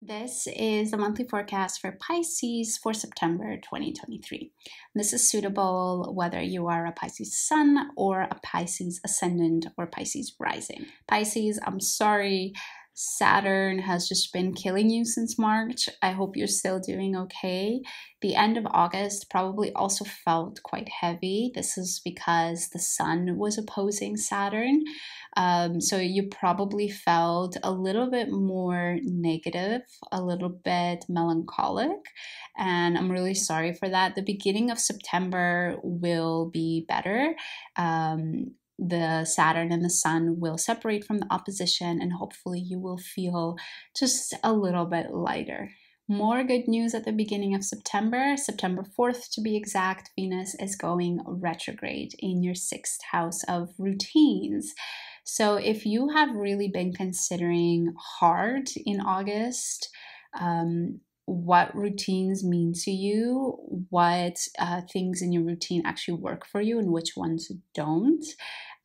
This is the monthly forecast for Pisces for September 2023. This is suitable whether you are a Pisces sun or a Pisces ascendant or Pisces rising. Pisces, I'm sorry, Saturn has just been killing you since March. I hope you're still doing okay. The end of August probably also felt quite heavy. This is because the sun was opposing Saturn. So you probably felt a little bit more negative, a little bit melancholic, and I'm really sorry for that. The beginning of September will be better. The Saturn and the Sun will separate from the opposition, and hopefully you will feel just a little bit lighter. More good news at the beginning of September. September 4th to be exact, Venus is going retrograde in your 6th house of routines. So if you have really been considering hard in August, what routines mean to you, what things in your routine actually work for you and which ones don't,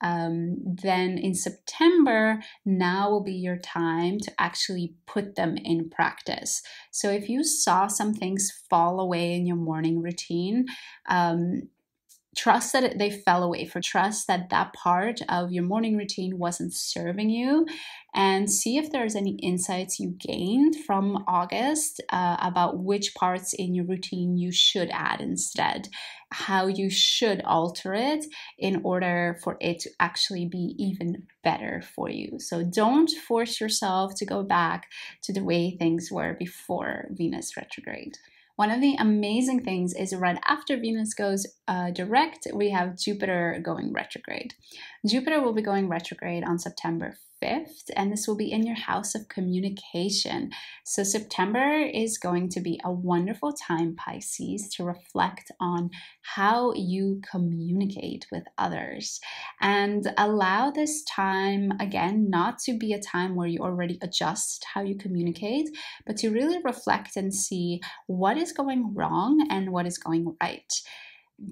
then in September, now will be your time to actually put them in practice. So if you saw some things fall away in your morning routine, trust that they fell away, for trust that that part of your morning routine wasn't serving you, and see if there's any insights you gained from August about which parts in your routine you should add instead, how you should alter it in order for it to actually be even better for you. So don't force yourself to go back to the way things were before Venus retrograde. One of the amazing things is right after Venus goes direct, we have Jupiter going retrograde. Jupiter will be going retrograde on September 5th, and this will be in your house of communication. So September is going to be a wonderful time, Pisces, to reflect on how you communicate with others and allow this time, again, not to be a time where you already adjust how you communicate, but to really reflect and see what is going wrong and what is going right.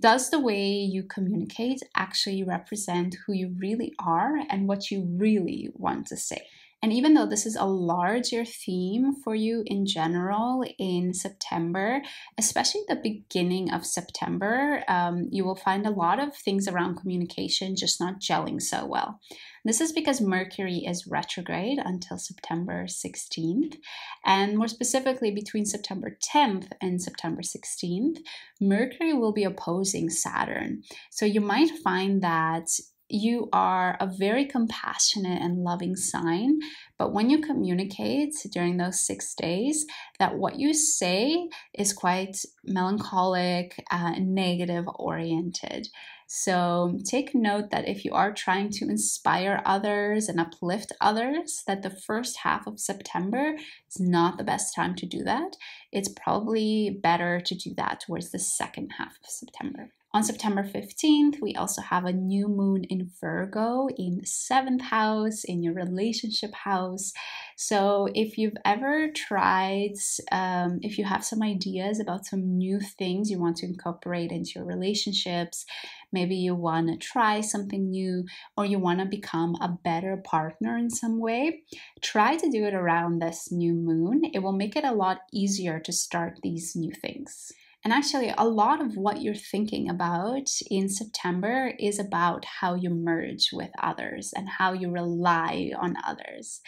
Does the way you communicate actually represent who you really are and what you really want to say? And even though this is a larger theme for you in general in September, especially the beginning of September, you will find a lot of things around communication just not gelling so well. This is because Mercury is retrograde until September 16th. And more specifically, between September 10th and September 16th, Mercury will be opposing Saturn. So you might find that you are a very compassionate and loving sign, but when you communicate during those 6 days, that what you say is quite melancholic, negative oriented. So take note that if you are trying to inspire others and uplift others, that the first half of September is not the best time to do that. It's probably better to do that towards the second half of September. On September 15th, we also have a new moon in Virgo in the 7th house, in your relationship house. So if you've ever tried, if you have some ideas about some new things you want to incorporate into your relationships, maybe you want to try something new or you want to become a better partner in some way, try to do it around this new moon. It will make it a lot easier to start these new things. And actually, a lot of what you're thinking about in September is about how you merge with others and how you rely on others.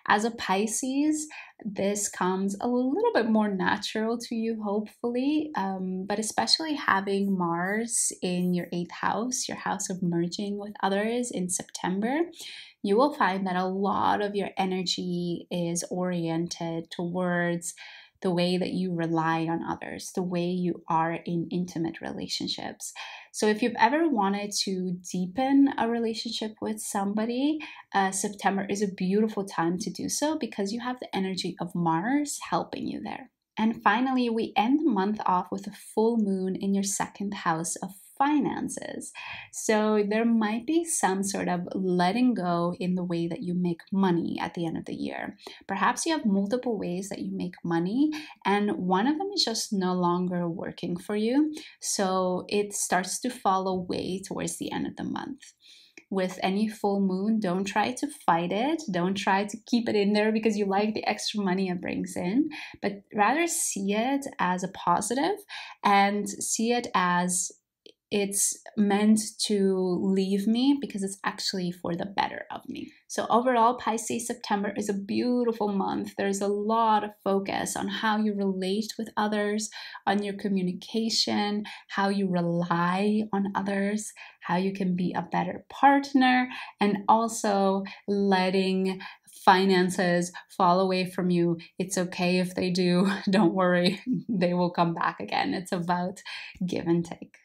As a Pisces, this comes a little bit more natural to you, hopefully, but especially having Mars in your 8th house, your house of merging with others in September, you will find that a lot of your energy is oriented towards the way that you rely on others, the way you are in intimate relationships. So if you've ever wanted to deepen a relationship with somebody, September is a beautiful time to do so because you have the energy of Mars helping you there. And finally, we end the month off with a full moon in your 2nd house of finances. So there might be some sort of letting go in the way that you make money at the end of the year. Perhaps you have multiple ways that you make money, and one of them is just no longer working for you. So it starts to fall away towards the end of the month. with any full moon, don't try to fight it. Don't try to keep it in there because you like the extra money it brings in, but rather see it as a positive and see it as it's meant to leave me because it's actually for the better of me. So overall, Pisces, September is a beautiful month. There's a lot of focus on how you relate with others, on your communication, how you rely on others, how you can be a better partner, and also letting finances fall away from you. It's okay if they do. Don't worry, they will come back again. It's about give and take.